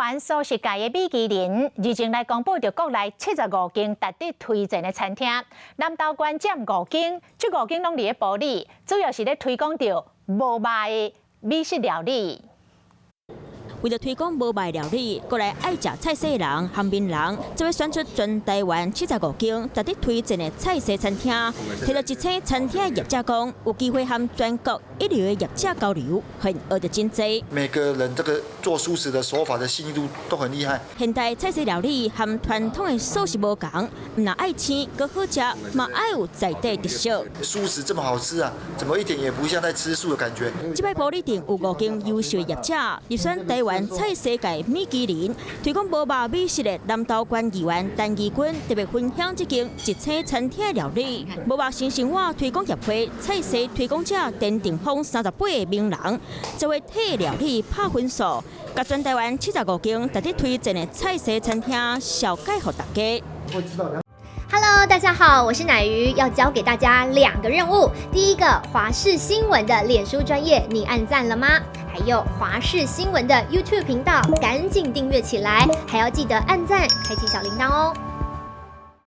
湾素食界的米其林日前来公布着国内75间值得推荐的餐厅，南投县占5间，这5间拢伫咧埔里，主要是咧推广着无卖的美式料理。 为了推广无卖料理，国内爱食菜色的人、和闽人，就会选出全台湾75间值得推荐的菜色餐厅。提到一切餐厅的业者讲，有机会和全国一流的业者交流，很学得真多。每个人这个做素食的手法的细腻度都很厉害。现代菜色料理和传统的素食无同，唔但爱青，搁好食，嘛爱有在地特色。素食这么好吃啊，怎么一点也不像在吃素的感觉？这摆埔里店有5间优秀的业者，入选台湾 菜世界米其林推广无肉美食的南投县议员陈义君特别分享这间一切餐厅的料理。无肉新生活推广协会菜色推广者陈定峰38个名人，就会替料理拍分数，甲全台湾75间值得推荐的菜色餐厅小介给大家。 Hello， 大家好，我是乃瑜，要教给大家2个任务。第一个，华视新闻的脸书专页，你按赞了吗？还有华视新闻的 YouTube 频道，赶紧订阅起来，还要记得按赞，开启小铃铛哦。